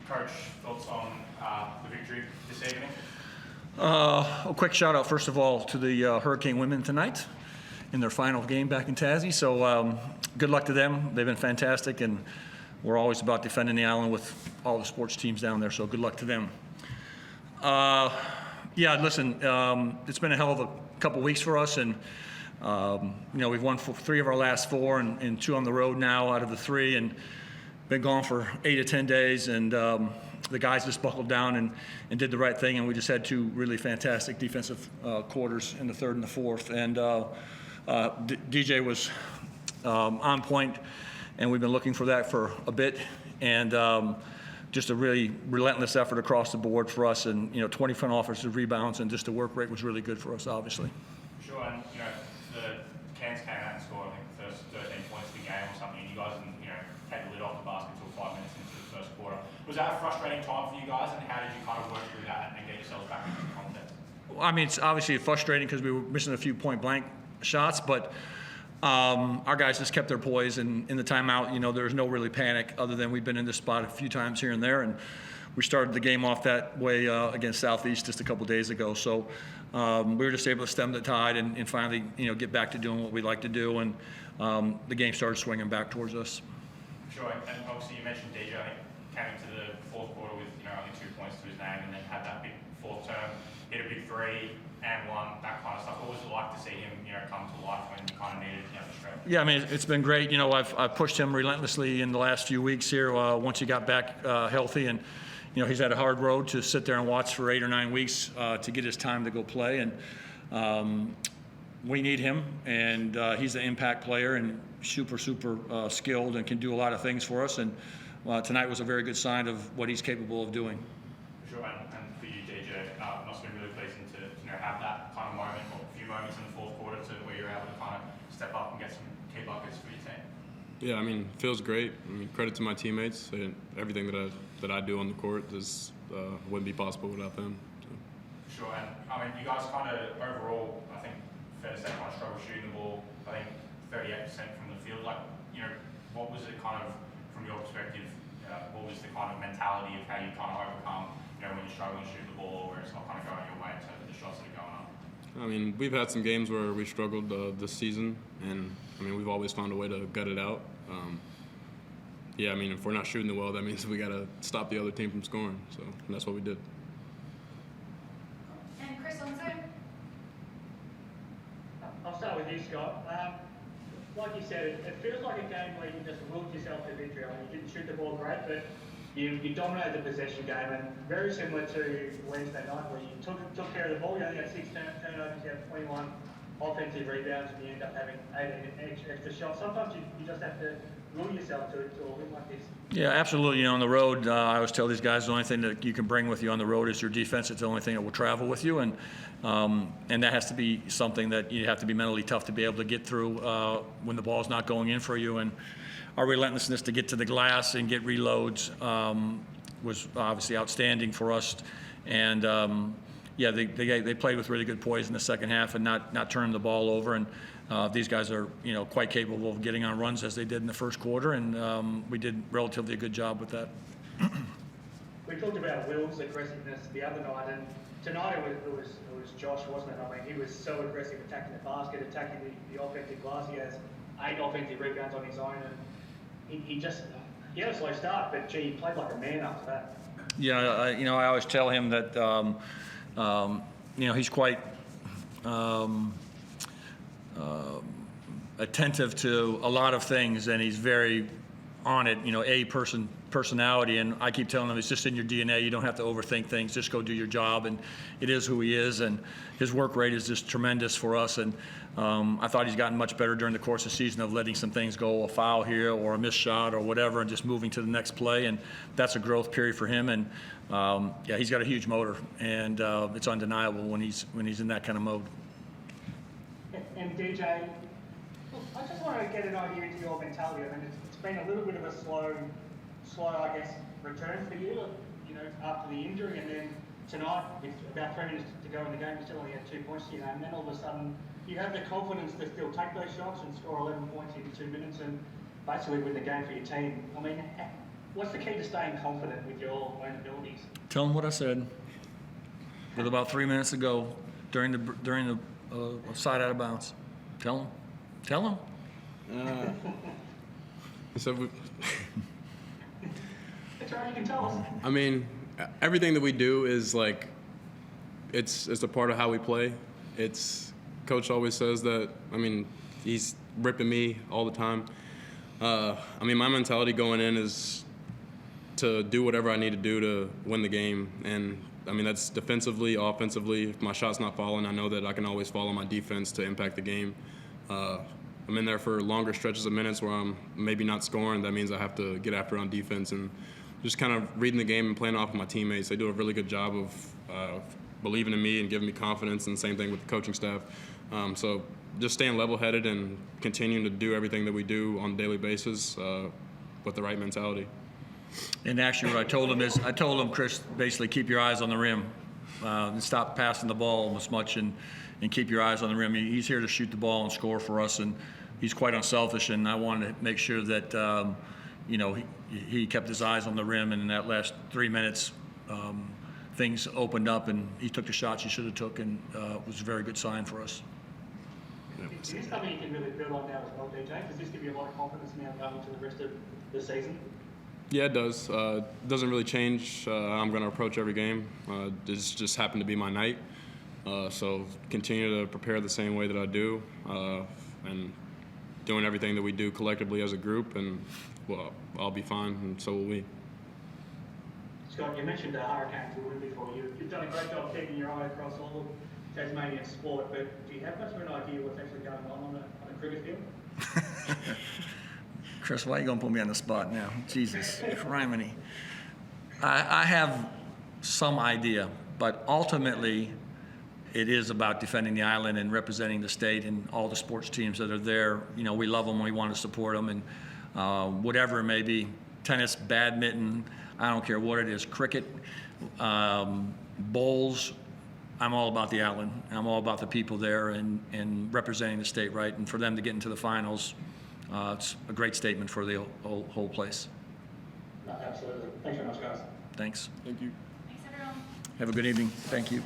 Coach, thoughts on the victory this evening? A quick shout out, first of all, to the Hurricane women tonight in their final game back in Tassie. So good luck to them. They've been fantastic, and we're always about defending the island with all the sports teams down there. So good luck to them. Yeah, listen, it's been a hell of a couple weeks for us, and we've won 3 of our last 4 and 2 on the road now out of the 3, and been gone for 8 to 10 days, and the guys just buckled down and did the right thing, and we just had 2 really fantastic defensive quarters in the 3rd and the 4th, and DJ was on point, and we've been looking for that for a bit, and just a really relentless effort across the board for us, and 20 front offensive rebounds, and just the work rate was really good for us, obviously. Sure, and the Cairns came out and scored, I think, the first 13 points of the game or something, and you guys didn't, take the lid off the basket until 5 minutes into the first quarter. Was that a frustrating time for you guys, and how did you kind of work through that and get yourselves back into the contest? Well, I mean, it's obviously frustrating because we were missing a few point-blank shots, but our guys just kept their poise, and in the timeout, there was no really panic other than we've been in this spot a few times here and there, and we started the game off that way against Southeast just a couple days ago. So we were just able to stem the tide and finally, get back to doing what we like to do, and the game started swinging back towards us. Sure, and obviously you mentioned DJ, I think, came into the 4th quarter with only 2 points to his name, and then had that big 4th term, hit a big 3 and 1, that kind of stuff. What was it like to see him, come to life when you kind of needed the strength? Yeah, I mean, it's been great. I've pushed him relentlessly in the last few weeks here. Once he got back healthy, and he's had a hard road to sit there and watch for 8 or 9 weeks to get his time to go play, and we need him, and he's an impact player and super skilled and can do a lot of things for us, and tonight was a very good sign of what he's capable of doing. Sure, and for you, DJ, it must have been really pleasing to have that kind of moment, or a few moments in the 4th quarter where you're able to kind of step up and get some key buckets for your team. Yeah, I mean, it feels great. I mean, credit to my teammates, and everything that I do on the court wouldn't be possible without them. So. Sure, and I mean, you guys kind of overall, I think, fair to say, kind of struggle shooting the ball. I think 38% from the field. Like, what was it kind of, from your perspective, what was the kind of mentality of how you kind of overcome, when you're struggling to shoot the ball, or where it's not kind of going your way in terms of the shots that are going up? I mean, we've had some games where we struggled this season, and I mean, we've always found a way to gut it out. Yeah, I mean, if we're not shooting it well, that means we got to stop the other team from scoring. So that's what we did. And Chris on Zoom. I'll start with you, Scott. Like you said, it feels like a game where you just willed yourself to victory. I mean, you didn't shoot the ball great, but you dominated the possession game, and very similar to Wednesday night where you took care of the ball. You only had 6 turnovers, you had 21 offensive rebounds, and you end up having 18 extra shots. Sometimes you just have to will yourself to a win like this. Yeah, absolutely. On the road, I always tell these guys the only thing that you can bring with you on the road is your defense. It's the only thing that will travel with you, and that has to be something that you have to be mentally tough to be able to get through when the ball's not going in for you. And our relentlessness to get to the glass and get reloads was obviously outstanding for us. And yeah, they played with really good poise in the second half and not turning the ball over. And these guys are quite capable of getting on runs as they did in the first quarter, and we did relatively a good job with that. We talked about Will's aggressiveness the other night, and tonight it was Josh, wasn't it? I mean, he was so aggressive attacking the basket, attacking the offensive glass. He has 8 offensive rebounds on his own, and he had a slow start, but gee, he played like a man after that. Yeah, I always tell him that he's quite attentive to a lot of things, and he's very on it, personality, and I keep telling him it's just in your DNA. You don't have to overthink things, just go do your job, and it is who he is, and his work rate is just tremendous for us, and I thought he's gotten much better during the course of the season of letting some things go, a foul here or a missed shot or whatever, and just moving to the next play, and that's a growth period for him, and yeah, he's got a huge motor, and it's undeniable when he's in that kind of mode. And DJ, I just want to get an idea into your mentality. I mean, it's been a little bit of a slow, I guess, return for you, after the injury, and then tonight, with about 3 minutes to go in the game, you still only had 2 points to your name, and then all of a sudden, you have the confidence to still take those shots and score 11 points in 2 minutes and basically win the game for your team. I mean, what's the key to staying confident with your own abilities. Tell them what I said. With about 3 minutes to go during the side out of bounds. Tell them. Tell them. So That's right, you can tell us. I mean, everything that we do is like, it's a part of how we play. Coach always says that. I mean, he's ripping me all the time. I mean, my mentality going in is to do whatever I need to do to win the game. And I mean, that's defensively, offensively. If my shot's not falling, I know that I can always follow my defense to impact the game. I'm in there for longer stretches of minutes where I'm maybe not scoring. That means I have to get after on defense and just kind of reading the game and playing off of my teammates. They do a really good job of believing in me and giving me confidence, and the same thing with the coaching staff. So just staying level-headed and continuing to do everything that we do on a daily basis with the right mentality. And actually what I told him, Chris, basically keep your eyes on the rim and stop passing the ball as much and keep your eyes on the rim. He's here to shoot the ball and score for us, and he's quite unselfish, and I wanted to make sure that, he kept his eyes on the rim, and in that last 3 minutes, things opened up, and he took the shots he should have took, and it was a very good sign for us. Is this something you can really build on now as well, DJ? Does this give you a lot of confidence now going into the rest of the season? Yeah, it does. It doesn't really change how I'm going to approach every game. This just happened to be my night. So continue to prepare the same way that I do, and doing everything that we do collectively as a group, and well, I'll be fine, and so will we. Scott, you mentioned the Hurricanes a little before. You've done a great job keeping your eye across all of Tasmanian sport, but do you have much of an idea what's actually going on a cricket field? Chris, why are you going to put me on the spot now? Jesus, criminy. I have some idea, but ultimately it is about defending the island and representing the state and all the sports teams that are there. We love them, we want to support them, and whatever it may be, tennis, badminton, I don't care what it is, cricket, bowls, I'm all about the island. I'm all about the people there and representing the state right. And for them to get into the finals, it's a great statement for the whole place. No, absolutely. Thanks very much, guys. Thanks. Thank you. Thanks, everyone. Have a good evening. Thank you.